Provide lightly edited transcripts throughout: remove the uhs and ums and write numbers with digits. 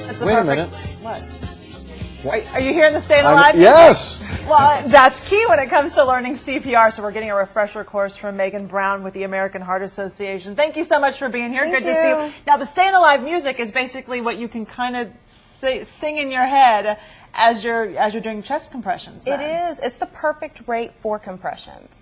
Wait a minute. What? Are you hearing the Staying Alive? Yes. Well, that's key when it comes to learning CPR. So we're getting a refresher course from Megan Brown with the American Heart Association. Thank you so much for being here. Good to see you. Now, the Staying Alive music is basically what you can kind of sing in your head as you're doing chest compressions. Then. It is. It's the perfect rate for compressions.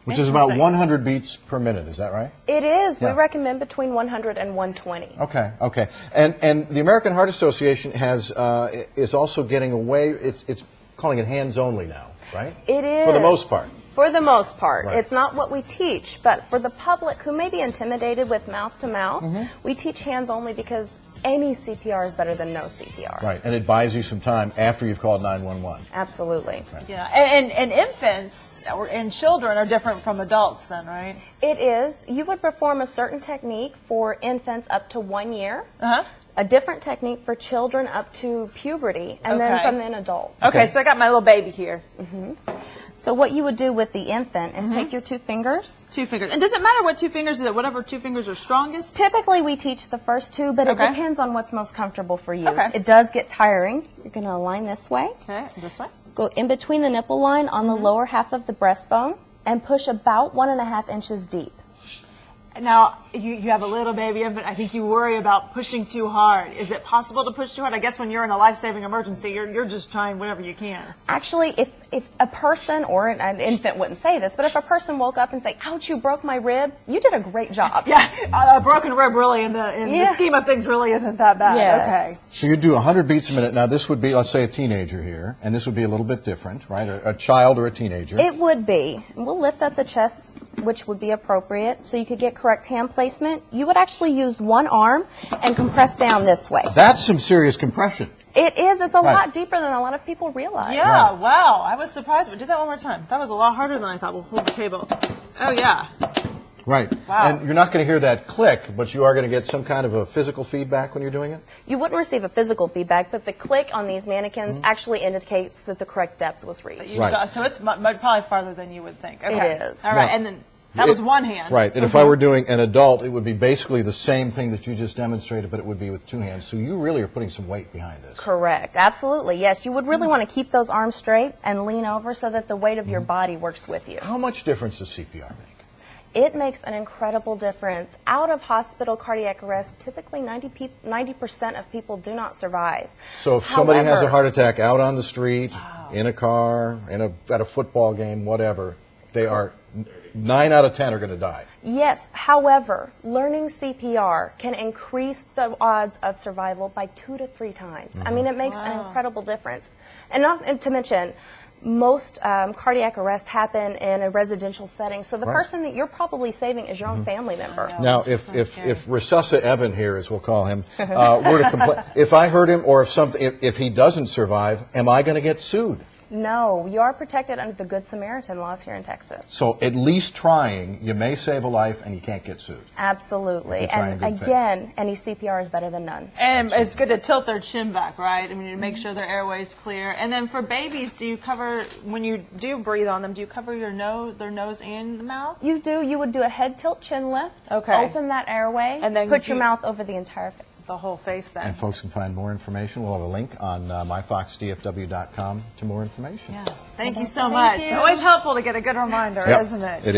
Which is about 100 beats per minute. Is that right? It is. Yeah. We recommend between 100 and 120. Okay. Okay. And the American Heart Association is also getting away. It's calling it hands only now, right? It is. For the most part. For the most part. Right. It's not what we teach, but for the public who may be intimidated with mouth to mouth, we teach hands only because any CPR is better than no CPR. Right, and it buys you some time after you've called 911. Absolutely. Right. Yeah, and infants and children are different from adults then, right? It is. You would perform a certain technique for infants up to 1 year. Uh-huh. A different technique for children up to puberty, and then from an adult. Okay, so I got my little baby here. So what you would do with the infant is take your 2 fingers. 2 fingers. And does it matter what 2 fingers? Is it whatever 2 fingers are strongest? Typically we teach the first 2, but it depends on what's most comfortable for you. Okay. It does get tiring. You're going to align this way. Okay, this way. Go in between the nipple line on the lower half of the breastbone and push about 1.5 inches deep. Now, you have a little baby infant. I think you worry about pushing too hard. Is it possible to push too hard? I guess when you're in a life-saving emergency, you're just trying whatever you can. Actually, if a person, or an infant wouldn't say this, but if a person woke up and say, ouch, you broke my rib, you did a great job. Yeah, a broken rib really in the scheme of things really isn't that bad. Yes. Okay. So you do 100 beats a minute. Now this would be, let's say, a teenager here, and this would be a little bit different, right? A child or a teenager. It would be. We'll lift up the chest, which would be appropriate, so you could get correct hand placement. You would actually use one arm and compress down this way. That's some serious compression. It is. It's a lot deeper than a lot of people realize. Yeah, wow. I was surprised. But do that one more time. That was a lot harder than I thought. We'll hold the table. Oh, yeah. Right. Wow. And you're not going to hear that click, but you are going to get some kind of a physical feedback when you're doing it? You wouldn't receive a physical feedback, but the click on these mannequins actually indicates that the correct depth was reached. Right. So it's probably farther than you would think. Okay. It is. All right. Now, and then that was one hand. Right. And if I were doing an adult, it would be basically the same thing that you just demonstrated, but it would be with 2 hands. So you really are putting some weight behind this. Correct. Absolutely. Yes. You would really want to keep those arms straight and lean over so that the weight of your body works with you. How much difference does CPR make? It makes an incredible difference. Out of hospital cardiac arrest, typically 90% of people do not survive. So if somebody has a heart attack out on the street, in a car, at a football game, whatever, they are 9 out of 10 are going to die. Yes. However, learning CPR can increase the odds of survival by 2 to 3 times. I mean, it makes an incredible difference. And not to mention, most cardiac arrests happen in a residential setting, so the person that you're probably saving is your own family member. Now, if Resusci Evan here, as we'll call him, were to complain, if I hurt him or if he doesn't survive, am I going to get sued? No, you are protected under the Good Samaritan laws here in Texas. So at least trying, you may save a life and you can't get sued. Absolutely. And again, any CPR is better than none. And it's good to tilt their chin back, right? I mean, to make sure their airway's clear. And then for babies, do you cover, when you do breathe on them, do you cover their nose and the mouth? You do. You would do a head tilt chin lift. Okay. Open that airway. And then put your mouth over the entire face. The whole face then. And folks can find more information. We'll have a link on myfoxdfw.com to more information. Yeah. Thank you so much. Always helpful to get a good reminder, isn't it? It is.